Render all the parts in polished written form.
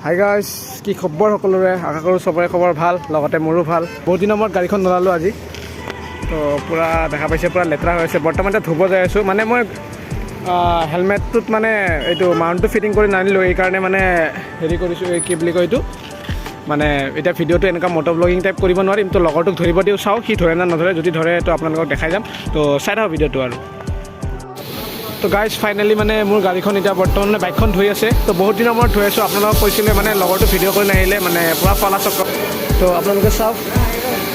Hi guys, কি খবৰ সকলোৰে? আশা কৰোঁ চবৰে খবৰ ভাল, লগতে মোৰো ভাল। বহুত দিনৰ মূৰত গাড়ীখন নলালোঁ আজি, তো পূৰা দেখা পাইছে পূৰা লেতেৰা হৈ আছে। বৰ্তমান এতিয়া ধুব যাই আছোঁ। মানে মই হেলমেটটোত মানে এইটো মাউণ্টটো ফিটিং কৰি নানিলোঁ, এইকাৰণে মানে হেৰি কৰিছোঁ, এই কি বুলি কয় এইটো মানে এতিয়া ভিডিঅ'টো এনেকুৱা মটৰ ব্লগিং টাইপ কৰিব নোৱাৰিম। তো লগৰটোক ধৰিব দিওঁ, চাওঁ সি ধৰে না নধৰে। যদি ধৰে তো আপোনালোকক দেখাই যাম, তো চাই থাকক ভিডিঅ'টো আৰু। তো গাইজ ফাইনেলি মানে মোৰ গাড়ীখন এতিয়া বৰ্তমানে বাইকখন ধুই আছে। তো বহুত দিনৰ মূৰত ধুই আছোঁ। আপোনালোকক কৈছিলে মানে লগৰটো ভিডিঅ' কৰি নাহিলে, মানে পূৰা ফলা চক্ৰ। তো আপোনালোকে চাওক,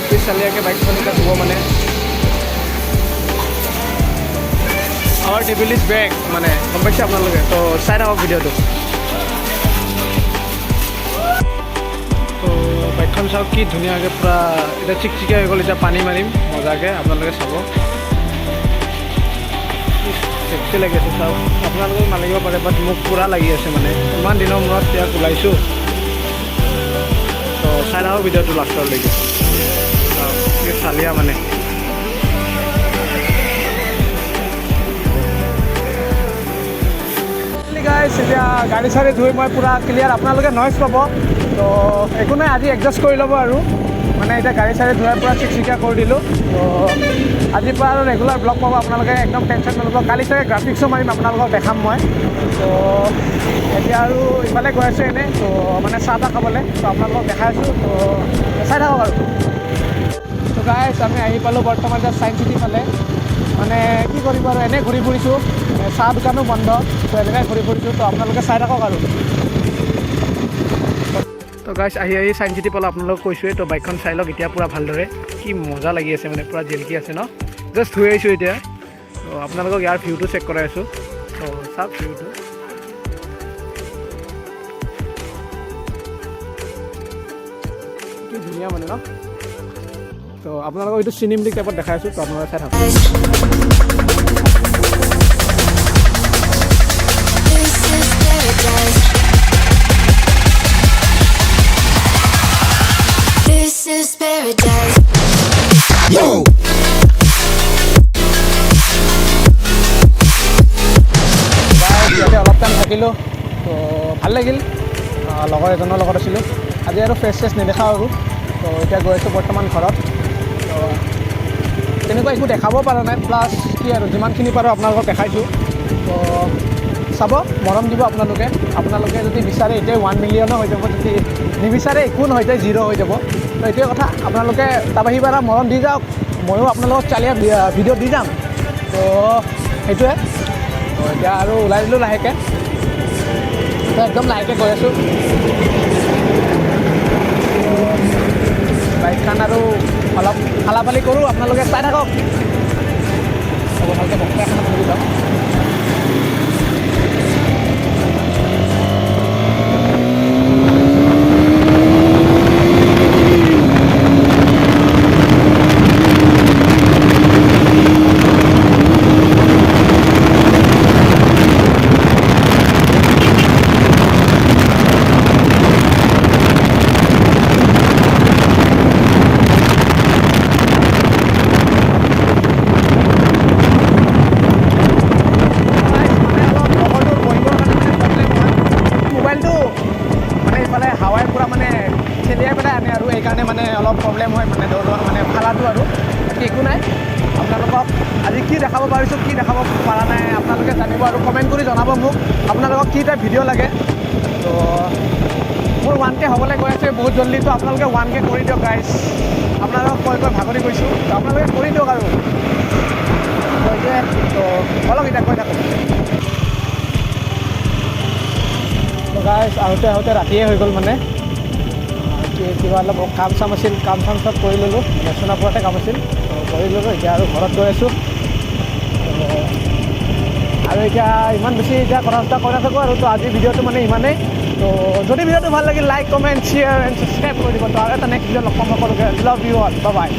কি চালিয়াকৈ বাইকখন এতিয়া ধুব মানে। আৱাৰ টেবিল ইজ বেক, মানে গম পাইছে আপোনালোকে। তো চাই থাকক ভিডিঅ'টো। তো বাইকখন চাওক কি ধুনীয়াকৈ পূৰা এতিয়া চিকচিকীয়া হৈ গ'ল। এতিয়া পানী মাৰিম মজাকৈ, আপোনালোকে চাব। চেফটি লাগি আছে চাওক, আপোনালোকে নালাগিব পাৰে, বাট মোক পূৰা লাগি আছে। মানে ইমান দিনৰ মূৰত ইয়াক ওলাইছোঁ। তো চাই থাকক ভিডিঅ'টো লাষ্টলৈকে। চালিয়া মানে গাইজ, এতিয়া গাড়ী চাড়ী ধুই মই পূৰা ক্লিয়াৰ, আপোনালোকে নইজ পাব। তো একো নাই, আজি এডজাষ্ট কৰি ল'ব আৰু। মানে এতিয়া গাড়ী চাড়ী ধুৱাই পূৰা চিকচিকীয়া কৰি দিলোঁ। তো আজিৰ পৰা আৰু ৰেগুলাৰ ব্লগ পাব আপোনালোকে, একদম টেনশ্যন নল'ব। কালি চাগে গ্ৰাফিক্সো মাৰিম, আপোনালোকক দেখাম মই। তো এতিয়া আৰু ইফালে গৈ আছোঁ এনেই, তো মানে চাহ তাহ খাবলৈ। তো আপোনালোকক দেখাই আছোঁ, তো চাই থাকক আৰু। তো গাইজ, আমি আহি পালোঁ বৰ্তমান এতিয়া চাইন্স চিটি ফালে। মানে কি কৰিব আৰু, এনেই ঘূৰি ফুৰিছোঁ। চাহ দোকানো বন্ধ, তো এনেকৈ ঘূৰি ফুৰিছোঁ। তো আপোনালোকে চাই থাকক আৰু। তো গাইজ, আহি চাইন্স চিটি পালোঁ, আপোনালোকক কৈছোঁৱেই। তো বাইকখন চাই লওক এতিয়া পূৰা ভালদৰে, কি মজা লাগি আছে, মানে পূৰা জিলকি আছে ন। জাষ্ট ধুই আহিছোঁ এতিয়া। তো আপোনালোকক ইয়াৰ ভিউটো চেক কৰাই আছোঁ। তো চাওক ভিউটো, কি ধুনীয়া মানে ন। তো আপোনালোকক এইটো চিনেমেটিক টাইপত দেখাই আছোঁ। তো আপোনালোকে চাই থাকক। ইয়াতে অলপ টাইম থাকিলোঁ, তো ভাল লাগিল। লগৰ এজনৰ লগত আছিলোঁ আজি, আৰু ফ্ৰেছ চেছ নেদেখাওঁ আৰু। তো এতিয়া গৈ আছোঁ বৰ্তমান ঘৰত। তো তেনেকুৱা একো দেখাব পৰা নাই, প্লাছ কি আৰু যিমানখিনি পাৰোঁ আপোনালোকক দেখাইছোঁ। তো চাব, মৰম দিব আপোনালোকে। আপোনালোকে যদি বিচাৰে এতিয়া 1 মিলিয়নো হৈ যাব, যদি নিবিচাৰে একো নহয়, এতিয়া 0 হৈ যাব। তো এইটোৱে কথা, আপোনালোকে তাৰবাহিৰে পৰা মৰম দি যাওক, ময়ো আপোনালোকক চালিয়া ভিডিঅ' দি যাম। তো সেইটোৱে। তো এতিয়া আৰু ওলাই দিলোঁ লাহেকৈ, তো একদম লাহেকৈ গৈ আছোঁ। বাইকখন আৰু অলপ ফালাফালি কৰোঁ, আপোনালোকে চাই থাকক। হ'ব, ভালকৈ বক্তা এখন খুলি যাওঁ। সেইকাৰণে মানে অলপ প্ৰব্লেম হয়, মানে দৌৰোৱা মানে ফালাটো আৰু। বাকী একো নাই, আপোনালোকক আজি কি দেখাব পাৰিছোঁ, কি দেখাব পৰা নাই আপোনালোকে জানিব, আৰু কমেণ্ট কৰি জনাব মোক আপোনালোকক কি টাইপ ভিডিঅ' লাগে। তো মোৰ 1K হ'বলৈ গৈ আছে বহুত জল্দি। তো আপোনালোকে 1K কৰি দিয়ক গাইজ। আপোনালোকক কৈ ভাগৰি গৈছোঁ, তো আপোনালোকে কৰি দিয়ক আৰু। তো এতিয়া তো অলপ এতিয়া কৈ থাকোঁ। তো গাইজ, আহোঁতে আহোঁতে ৰাতিয়ে হৈ গ'ল। মানে কিবা অলপ কাম চাম আছিল, কাম চাম চব কৰি ল'লোঁ। সোণাপুৰতে কাম আছিল, কৰি ল'লোঁ। এতিয়া আৰু ঘৰত গৈ আছোঁ। আৰু এতিয়া ইমান বেছি এতিয়া কথা চথা কৈ নাথাকোঁ আৰু। তো আজিৰ ভিডিঅ'টো মানে ইমানেই। তো যদি ভিডিঅ'টো ভাল লাগিল, like, comment, share and subscribe কৰি দিব। তো আৰু এটা নেক্সট ভিডিঅ' লগ পাম সকলোকে। Love you all, bye bye.